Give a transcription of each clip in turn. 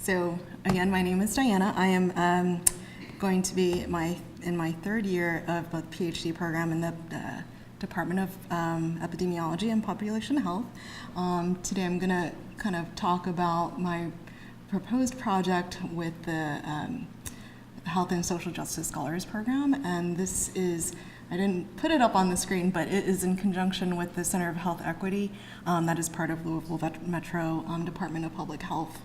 So again, my name is Diana. I am going to be in my third year of a PhD program in the Department of Epidemiology and Population Health. Today I'm going to kind of talk about my proposed project with the Health and Social Justice Scholars Program, and this is, I didn't put it up on the screen, but it is in conjunction with the Center of Health Equity that is part of Louisville Metro Department of Public Health.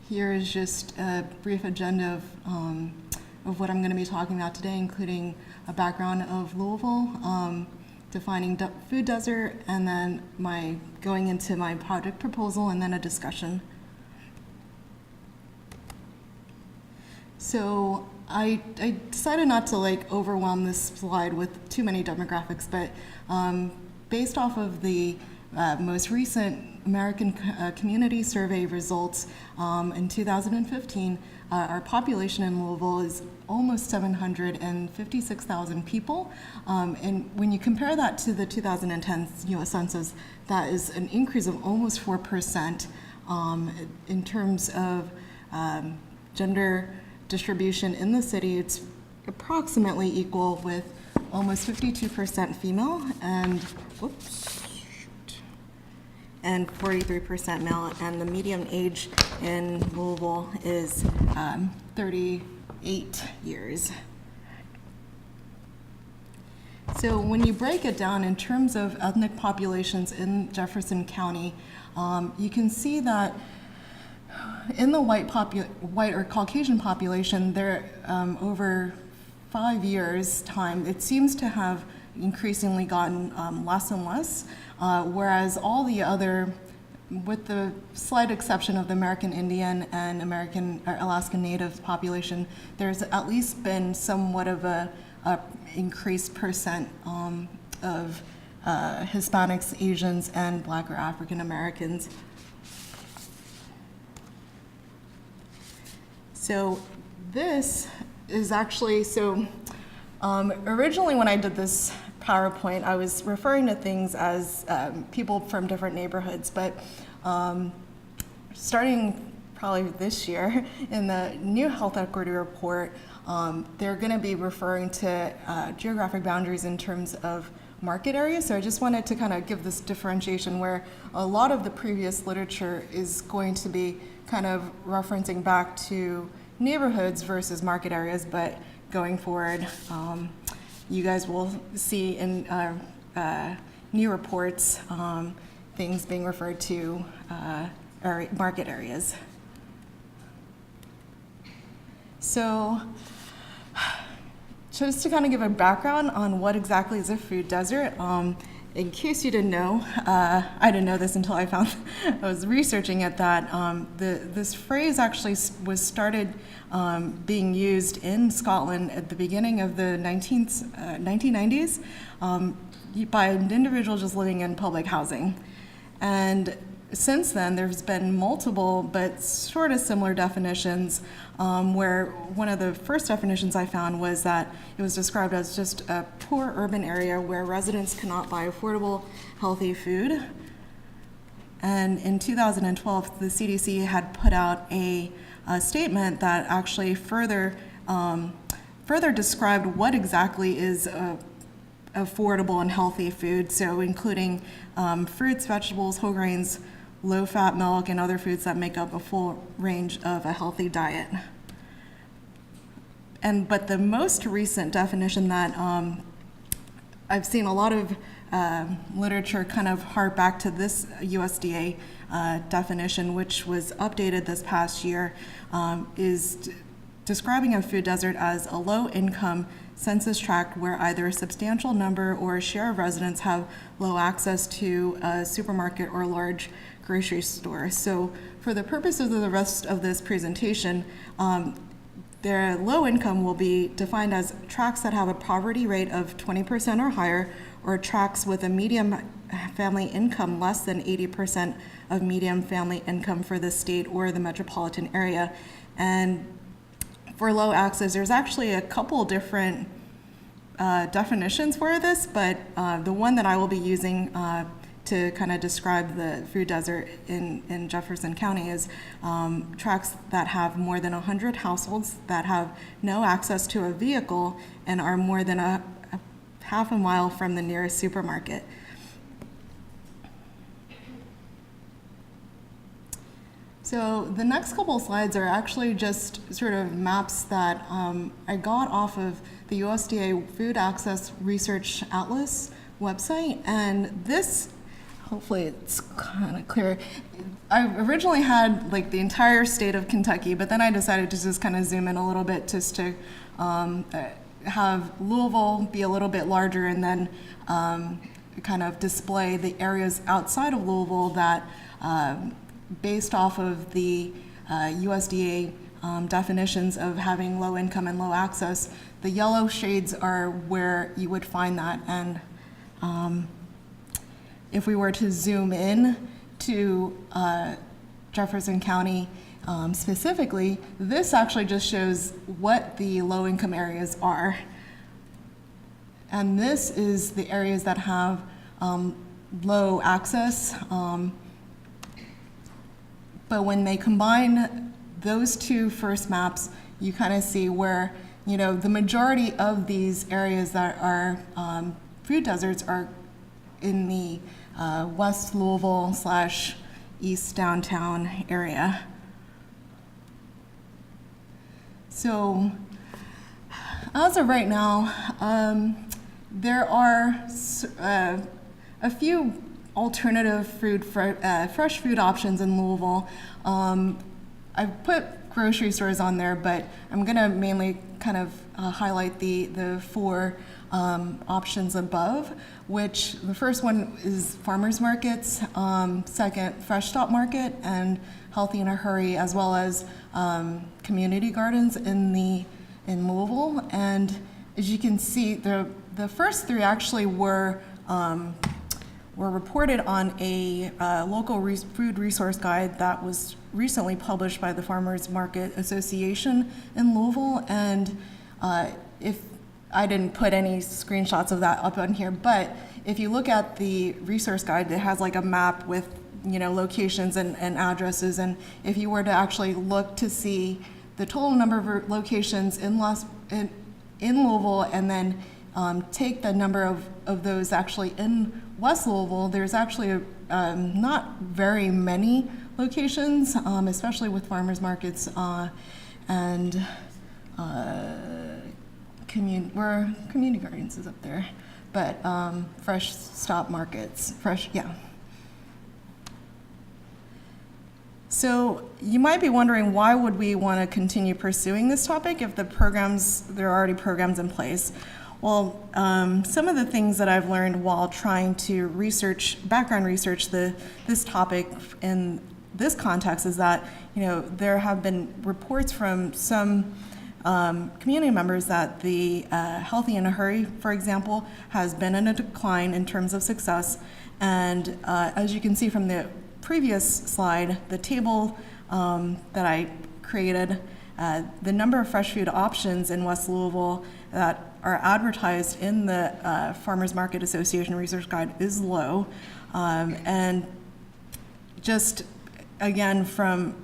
Here is just a brief agenda of what I'm going to be talking about today, including a background of Louisville, defining food desert, and then going into my project proposal, and then a discussion. So I decided not to overwhelm this slide with too many demographics, but based off of the most recent American Community Survey results in 2015, our population in Louisville is almost 756,000 people. And when you compare that to the 2010 U.S. Census, that is an increase of almost 4% in terms of gender distribution in the city. It's approximately equal, with almost 52% female and 43% male, and the median age in Louisville is 38 years. So when you break it down in terms of ethnic populations in Jefferson County, you can see that in the white or Caucasian population, there over 5 years' time, it seems to have increasingly gotten less and less, whereas all the other, with the slight exception of the American Indian and Alaska Native population, there's at least been somewhat of a increased percent of Hispanics, Asians, and Black or African Americans. So this is actually, originally when I did this PowerPoint, I was referring to things as people from different neighborhoods, but starting probably this year in the new Health Equity Report, they're going to be referring to geographic boundaries in terms of market areas. So I just wanted to kind of give this differentiation where a lot of the previous literature is going to be kind of referencing back to neighborhoods versus market areas, but going forward, you guys will see in new reports things being referred to market areas. So just to kind of give a background on what exactly is a food desert, in case you didn't know, I didn't know this until I was researching it, that this phrase actually was started being used in Scotland at the beginning of the 1990s by an individual just living in public housing. And since then, there's been multiple but sort of similar definitions, where one of the first definitions I found was that it was described as just a poor urban area where residents cannot buy affordable, healthy food. And in 2012, the CDC had put out a statement that actually further described what exactly is affordable and healthy food, so including fruits, vegetables, whole grains, low-fat milk, and other foods that make up a full range of a healthy diet. But the most recent definition that I've seen a lot of literature kind of hark back to this USDA definition, which was updated this past year, is describing a food desert as a low-income census tract where either a substantial number or a share of residents have low access to a supermarket or large grocery store. So for the purposes of the rest of this presentation, their low income will be defined as tracts that have a poverty rate of 20% or higher, or tracts with a median family income less than 80% of median family income for the state or the metropolitan area. And for low access, there's actually a couple different definitions for this, but the one that I will be using to kind of describe the food desert in Jefferson County is tracts that have more than 100 households that have no access to a vehicle and are more than a half a mile from the nearest supermarket. So the next couple slides are actually just sort of maps that I got off of the USDA Food Access Research Atlas website. And this, hopefully it's kind of clear. I originally had like the entire state of Kentucky, but then I decided to just kind of zoom in a little bit just to have Louisville be a little bit larger and then kind of display the areas outside of Louisville that based off of the USDA definitions of having low income and low access, the yellow shades are where you would find that. And if we were to zoom in to Jefferson County specifically, this actually just shows what the low income areas are. And this is the areas that have low access. But when they combine those two first maps, you kind of see where, you know, the majority of these areas that are food deserts are in the West Louisville / East downtown area. So as of right now, there are a few alternative fresh food options in Louisville. I've put grocery stores on there, but I'm gonna mainly kind of highlight the four options above, which the first one is farmers markets, second Fresh Stop Market, and Healthy in a Hurry, as well as community gardens in Louisville. And as you can see, the first three actually were reported on a local food resource guide that was recently published by the Farmers Market Association in Louisville. And if I didn't put any screenshots of that up on here, but if you look at the resource guide, it has like a map with, you know, locations and addresses. And if you were to actually look to see the total number of locations in Louisville and then take the number of those actually in West Louisville, there's actually not very many locations, especially with farmers markets and community gardens is up there, but Fresh Stop Markets, yeah. So you might be wondering, why would we want to continue pursuing this topic if there are already programs in place? Well, some of the things that I've learned while trying to background research this topic in this context is that, you know, there have been reports from some community members that the Healthy in a Hurry, for example, has been in a decline in terms of success. And as you can see from the previous slide, the table that I created, the number of fresh food options in West Louisville that are advertised in the Farmers Market Association Research Guide is low. And just, again, from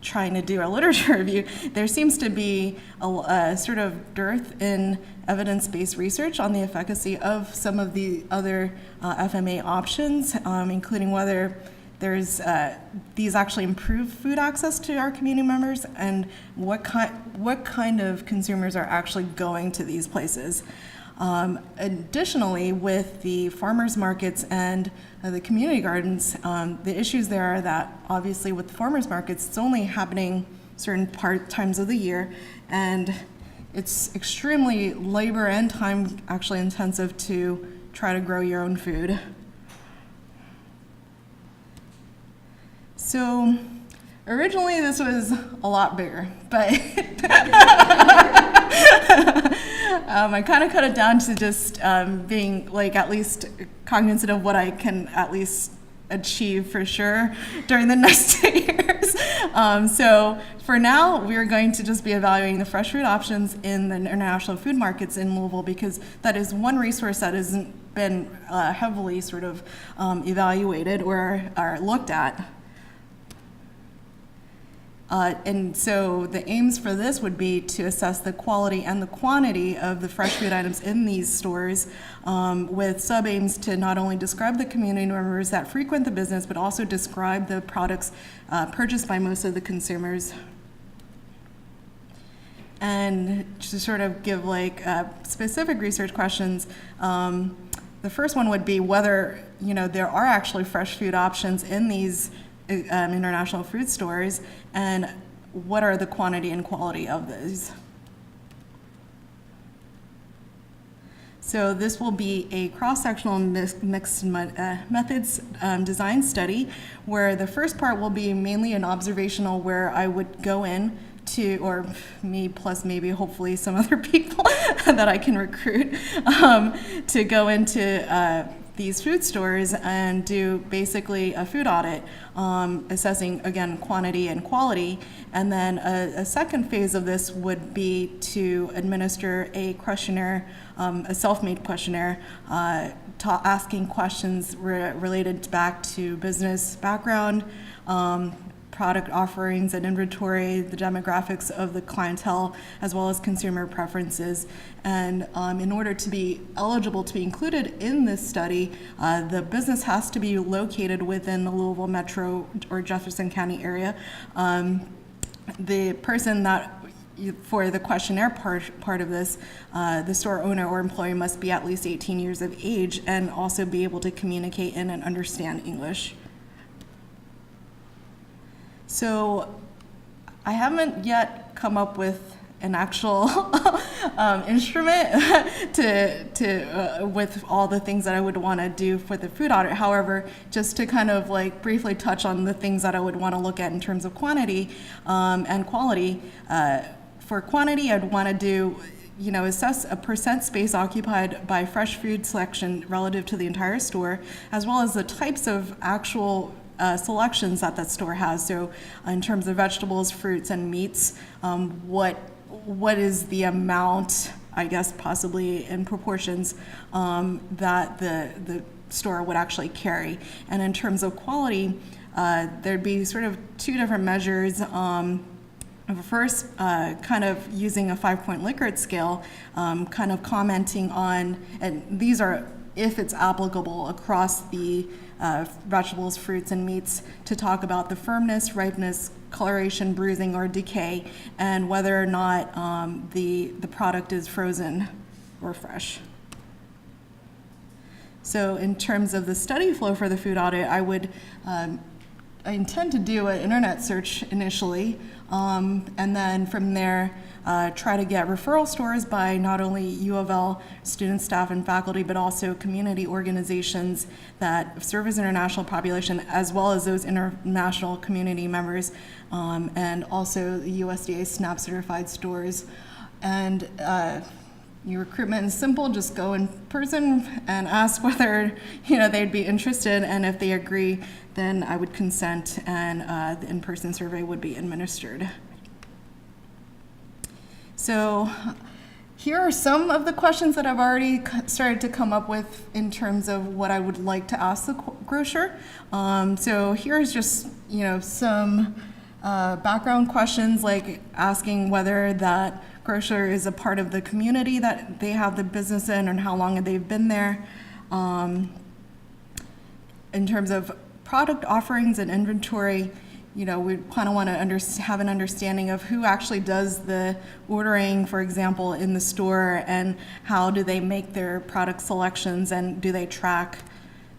trying to do a literature review, there seems to be a sort of dearth in evidence-based research on the efficacy of some of the other FMA options, including whether there's these actually improve food access to our community members and what kind of consumers are actually going to these places. Additionally, with the farmers markets and the community gardens, the issues there are that obviously with the farmers markets, it's only happening certain times of the year, and it's extremely labor and time actually intensive to try to grow your own food. So originally this was a lot bigger, but I kind of cut it down to just being like at least cognizant of what I can at least achieve for sure during the next 2 years. So for now, we're going to just be evaluating the fresh food options in the international food markets in Louisville, because that is one resource that hasn't been heavily sort of evaluated or looked at. And so the aims for this would be to assess the quality and the quantity of the fresh food items in these stores, with sub-aims to not only describe the community members that frequent the business, but also describe the products purchased by most of the consumers. And to sort of give like specific research questions, the first one would be whether there are actually fresh food options in these international food stores, and what are the quantity and quality of these. So this will be a cross-sectional mixed methods design study, where the first part will be mainly an observational, where I would go in to, or me plus maybe hopefully some other people that I can recruit, to go into these food stores and do basically a food audit, assessing, again, quantity and quality. And then a second phase of this would be to administer a questionnaire, a self-made questionnaire, asking questions related back to business background, product offerings and inventory, the demographics of the clientele, as well as consumer preferences. And in order to be eligible to be included in this study, the business has to be located within the Louisville Metro or Jefferson County area. The person that, for the questionnaire part of this, the store owner or employee must be at least 18 years of age and also be able to communicate in and understand English. So I haven't yet come up with an actual instrument with all the things that I would want to do for the food audit. However, just to kind of like briefly touch on the things that I would want to look at in terms of quantity and quality. For quantity, I'd want to do, assess a percent space occupied by fresh food selection relative to the entire store, as well as the types of actual selections that store has. So in terms of vegetables, fruits, and meats, what is the amount, I guess possibly in proportions, that the store would actually carry. And in terms of quality, there'd be sort of two different measures. First, kind of using a 5-point Likert scale, kind of commenting on, and these are if it's applicable across the vegetables, fruits, and meats, to talk about the firmness, ripeness, coloration, bruising, or decay, and whether or not the product is frozen or fresh. So in terms of the study flow for the food audit, I intend to do an internet search initially, and then from there try to get referral stores by not only UofL students, staff, and faculty, but also community organizations that service international population, as well as those international community members, and also the USDA SNAP certified stores. And your recruitment is simple. Just go in person and ask whether they'd be interested, and if they agree, then I would consent, and the in-person survey would be administered. So here are some of the questions that I've already started to come up with in terms of what I would like to ask the grocer. So here's just some background questions, like asking whether that grocer is a part of the community that they have the business in, and how long they've been there. In terms of product offerings and inventory, we kind of want to have an understanding of who actually does the ordering, for example, in the store, and how do they make their product selections, and do they track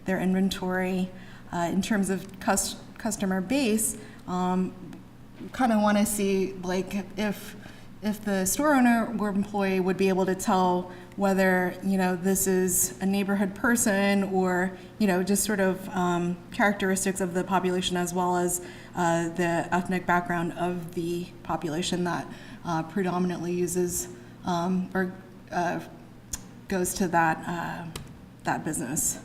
their inventory. In terms of customer base, kind of want to see like if the store owner or employee would be able to tell whether this is a neighborhood person, or just sort of characteristics of the population, as well as the ethnic background of the population that predominantly uses or goes to that business.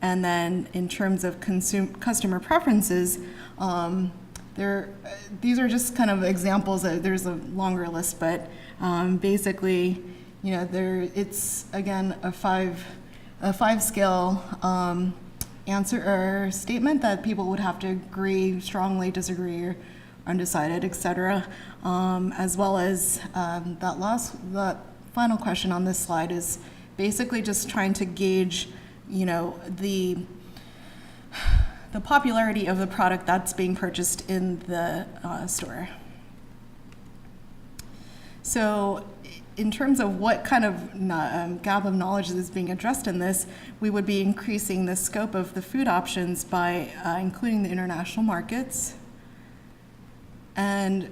And then in terms of customer preferences, these are just kind of examples. There's a longer list, but basically, it's again a a 5-scale answer or statement that people would have to agree, strongly disagree, or undecided, etc. As well as that final question on this slide is basically just trying to gauge, the popularity of the product that's being purchased in the store. So in terms of what kind of gap of knowledge is being addressed in this, we would be increasing the scope of the food options by including the international markets. And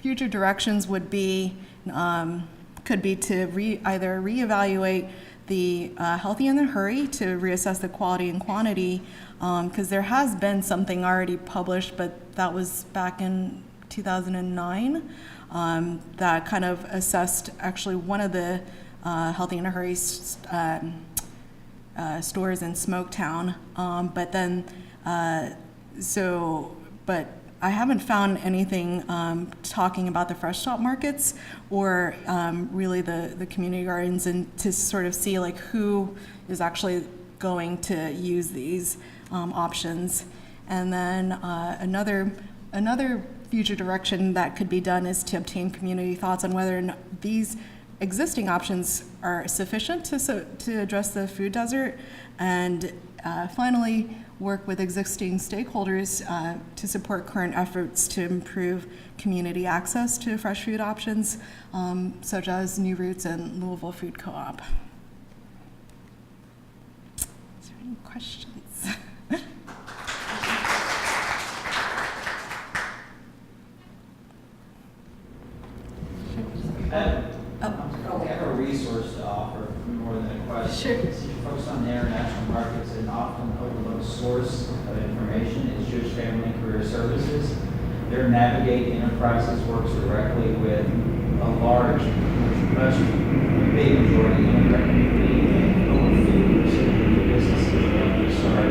future directions would be, could be to either reevaluate the Healthy in a Hurry to reassess the quality and quantity, because there has been something already published, but that was back in 2009, that kind of assessed actually one of the Healthy in a Hurry stores in Smoketown, but I haven't found anything talking about the fresh shop markets or really the community gardens, and to sort of see like who is actually going to use these options. And then another future direction that could be done is to obtain community thoughts on whether or not these existing options are sufficient to address the food desert, and finally work with existing stakeholders to support current efforts to improve community access to fresh food options, such as New Roots and Louisville Food Co-op. Is there any questions? I have a resource to offer more than a question. Sure. You focus on the international markets, and often overlooked source of information is Jewish Family and Career Services. Their Navigate Enterprises works directly with a large, much big majority immigrant community and over 50% of the businesses that start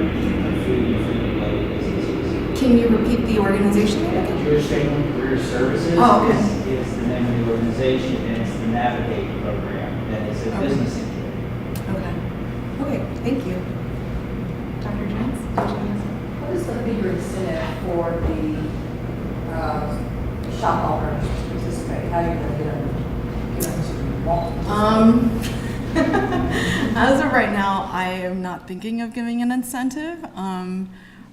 food-related businesses. Can you repeat the organization name again? Jewish Family and Career Services is the name of the organization, and it's the Navigate program that is a business incubator. Okay, thank you. Dr. Jones? What is going to be your incentive for the shop owners to participate? How are you going to get them to want to As of right now, I am not thinking of giving an incentive,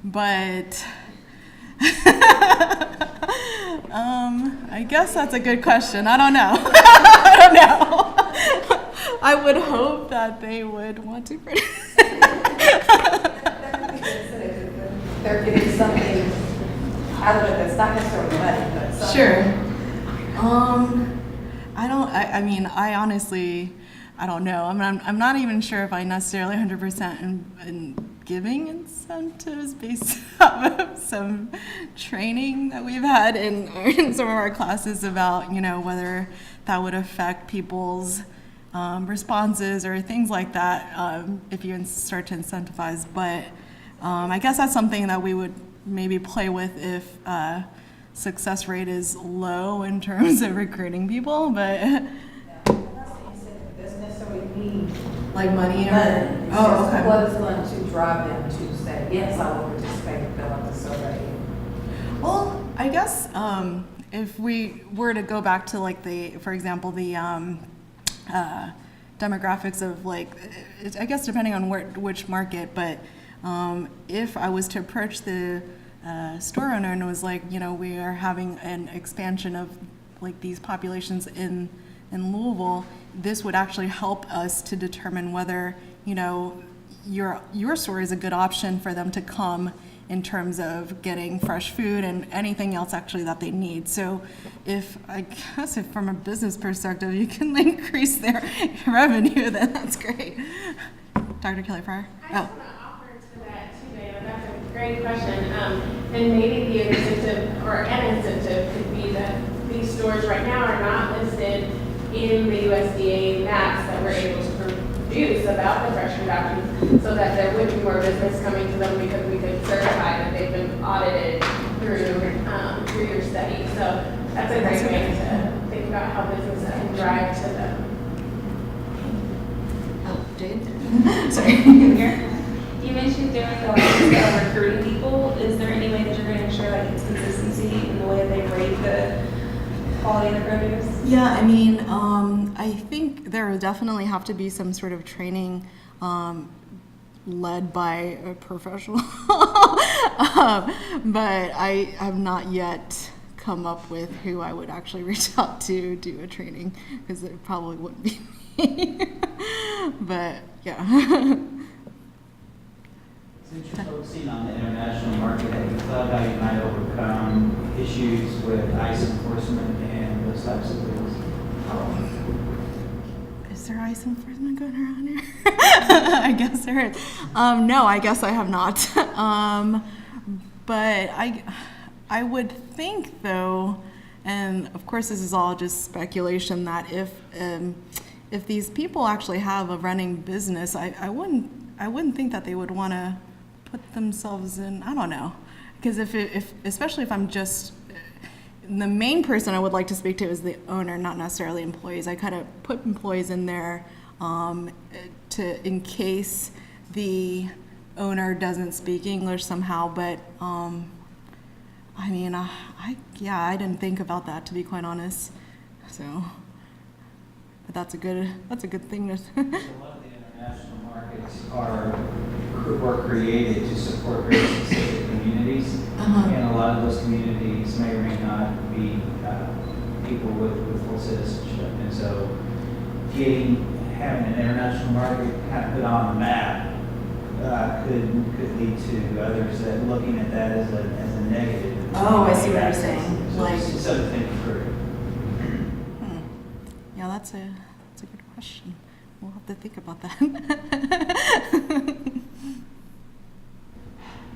but I guess that's a good question. I don't know. I don't know. I would hope that they would want to. They're getting something out of it that's not necessarily money, but something. Sure. I mean, I honestly, I don't know. I mean, I'm not even sure if I necessarily 100% in giving incentives based off of some training that we've had in some of our classes about, whether that would affect people's responses or things like that if you start to incentivize. But I guess that's something that we would maybe play with if success rate is low in terms of recruiting people, but like money or okay. What is going to drive them to say, yes, I will participate and fill out the survey? Well, I guess if we were to go back to like for example, the demographics of I guess depending on which market, but if I was to approach the store owner and was like, we are having an expansion of like these populations in Louisville, this would actually help us to determine whether, your store is a good option for them to come in terms of getting fresh food and anything else actually that they need. So if from a business perspective you can increase their revenue, then that's great. Dr. Kelly Fryer? I just want to offer to that too, Dana. That's a great question. And maybe the incentive or an incentive could be that these stores right now are not listed in the USDA maps that we're able to produce about the fresh food options, so that there would be more business coming to them because we could certify that they've been audited through your study. So that's a great way to think about how business can drive to them. Jade? Sorry. Here. You mentioned doing the recruiting people. Is there any way that you're going to ensure like it's consistency in the way they rate the quality of the produce? Yeah, I mean, I think there would definitely have to be some sort of training led by a professional, but I have not yet come up with who I would actually reach out to do a training, because it probably wouldn't be me. But yeah. Since you're focusing on the international market, have you thought how you might overcome issues with ICE enforcement and those types of things? Is there ICE enforcement going around here? I guess there is. No, I guess I have not. But I would think, though, and of course this is all just speculation, that if these people actually have a running business, I wouldn't think that they would want to put themselves in, I don't know, because if especially if I'm just, the main person I would like to speak to is the owner, not necessarily employees. I kind of put employees in there in case the owner doesn't speak English somehow, but I mean, I didn't think about that, to be quite honest. So, but that's a good thing to. So a lot of the international markets were created to support very specific communities, and a lot of those communities may or may not be people with full citizenship. And so, having an international market kind of put on the map could lead to others that looking at that as a negative. Oh, I see what you're saying. So Like, it's something to think through. Yeah, that's a good question. We'll have to think about that.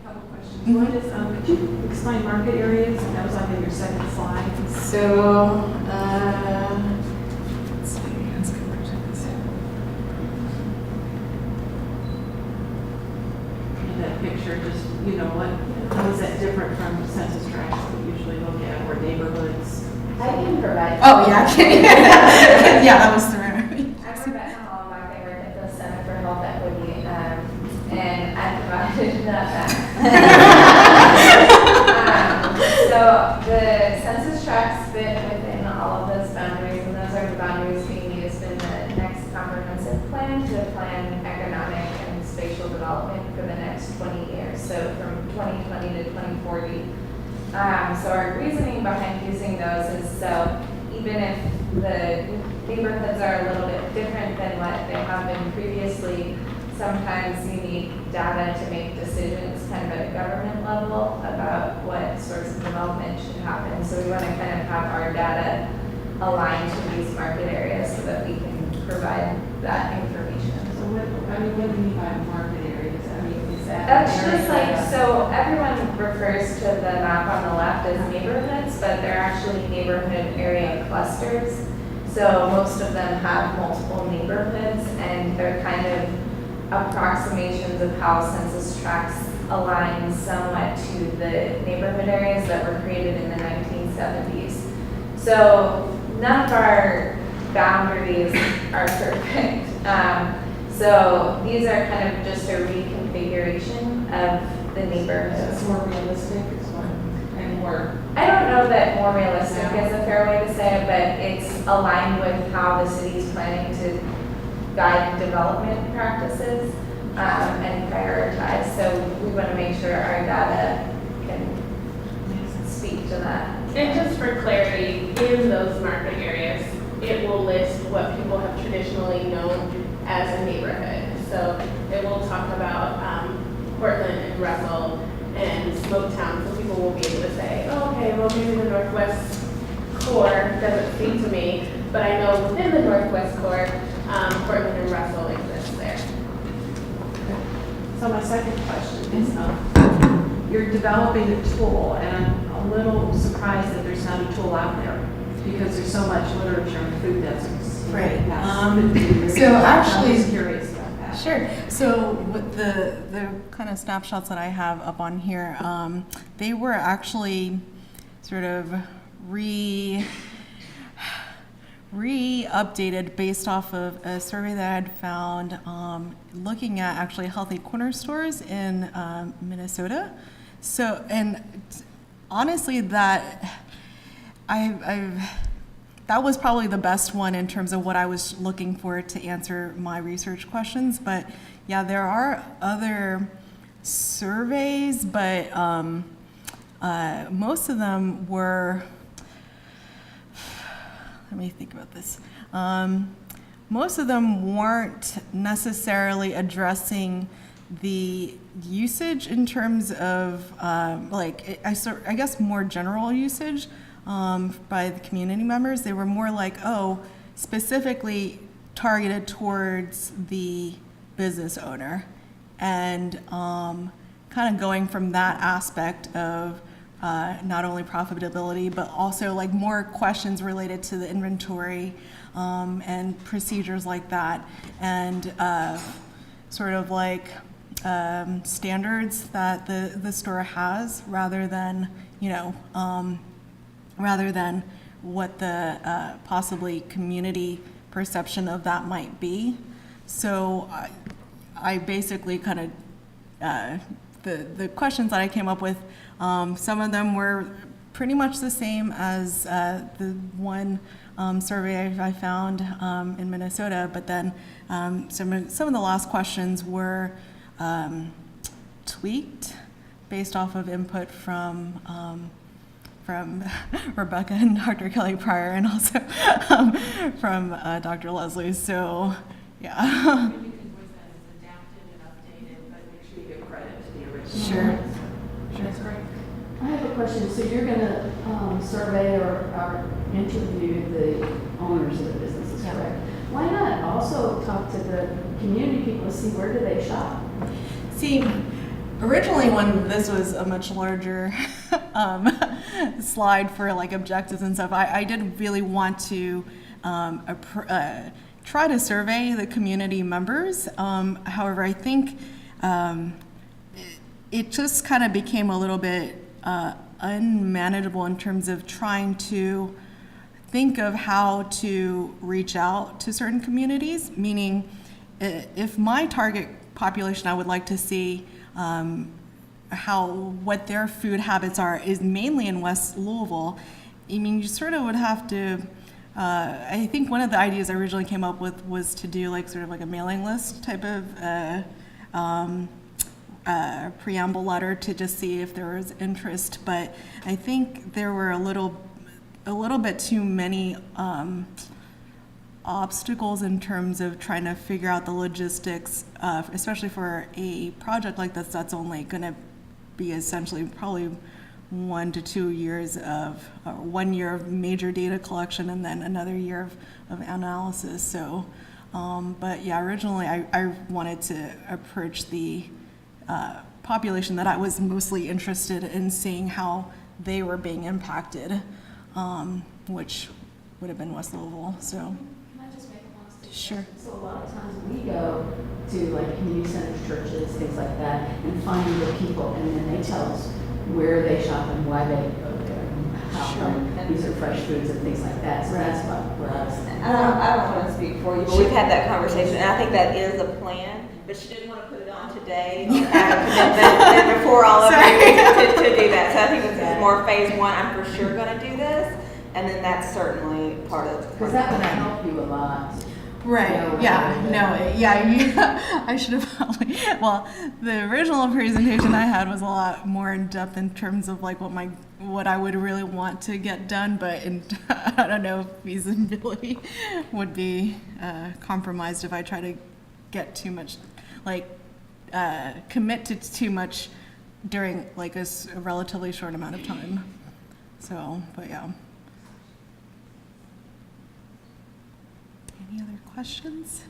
couple questions. One is, could you explain market areas? That was like in your second slide. So, let's see. Let's go back to this. In that picture, just, how is that different from census tracts that we usually look at, or neighborhoods? I can provide. Oh, yeah, okay. Yeah, that was through. I work at Hallmark. I work at the Center for Health Equity, and I provided that. So the census tracts fit within all of those boundaries, and those are the boundaries being used in the next comprehensive plan to plan economic and spatial development for the next 20 years, so from 2020 to 2040. So our reasoning behind using those is so even if the neighborhoods are a little bit different than what they have been previously, sometimes you need data to make decisions kind of at a government level about what sorts of development should happen. So we want to kind of have our data aligned to these market areas so that we can provide that information. So what do you mean by market areas? Is that? That's just like, so everyone refers to the map on the left as neighborhoods, but they're actually neighborhood area clusters. So most of them have multiple neighborhoods, and they're kind of approximations of how census tracts align somewhat to the neighborhood areas that were created in the 1970s. So none of our boundaries are perfect. So these are kind of just a reconfiguration of the neighborhoods. It's more realistic, and more. I don't know that more realistic is a fair way to say it, but it's aligned with how the city's planning to guide development practices and prioritize. So we want to make sure our data can speak to that. And just for clarity, in those market areas, it will list what people have traditionally known as a neighborhood. So it will talk about Portland and Russell and Smoketown, so people will be able to say, oh, okay, well maybe the Northwest core doesn't speak to me, but I know within the Northwest core, Portland and Russell exist there. So my second question is, you're developing a tool, and I'm a little surprised that there's not a tool out there, because there's so much literature on food deserts. Right. So actually- I'm just curious about that. Sure. So with the kind of snapshots that I have up on here, they were actually sort of re-updated based off of a survey that I had found looking at actually healthy corner stores in Minnesota. So, and honestly, that was probably the best one in terms of what I was looking for to answer my research questions. But yeah, there are other surveys, but most of them were, let me think about this. Most of them weren't necessarily addressing the usage in terms of I guess more general usage by the community members. They were more like, specifically targeted towards the business owner, and kind of going from that aspect of not only profitability, but also like more questions related to the inventory and procedures like that, and sort of like standards that the store has, rather than what the possibly community perception of that might be. So I basically kind of the questions that I came up with, some of them were pretty much the same as the one survey I found in Minnesota, but then some of the last questions were tweaked based off of input from Rebecca and Dr. Kelly Pryor, and also from Dr. Leslie. So, yeah. You can voice that as adapted and updated, but make sure you give credit to the original. Sure. That's great. I have a question. So you're going to survey or interview the owners of the businesses, correct? Why not also talk to the community people to see where do they shop? See, originally when this was a much larger slide for like objectives and stuff, I did really want to try to survey the community members. However, I think it just kind of became a little bit unmanageable in terms of trying to think of how to reach out to certain communities, meaning if my target population I would like to see what their food habits are is mainly in West Louisville. I mean, you sort of would have to, I think one of the ideas I originally came up with was to do like sort of like a mailing list type of preamble letter to just see if there was interest, but I think there were a little bit too many obstacles in terms of trying to figure out the logistics, especially for a project like this that's only going to be essentially probably 1 to 2 years of 1 year of major data collection and then another year of analysis. So, but yeah, originally I wanted to approach the population that I was mostly interested in seeing how they were being impacted, which would have been West Louisville. So. Can I just make one statement? Sure. So a lot of times we go to like community centers, churches, things like that, and find the people, and then they tell us where they shop and why they go there, and how come these are fresh foods and things like that. So that's where I was. I don't want to speak for you, but we've had that conversation, and I think that is a plan, but she didn't want to put it on today, have a commitment, and before all of you to do that. So I think this is more phase one. I'm for sure going to do this, and then that's certainly part of. Because that would help you a lot. Right. I should have probably. Well, the original presentation I had was a lot more in depth in terms of like what I would really want to get done, but I don't know if feasibility would be compromised if I try to get too much, commit to too much during like a relatively short amount of time. So, but yeah. Any other questions?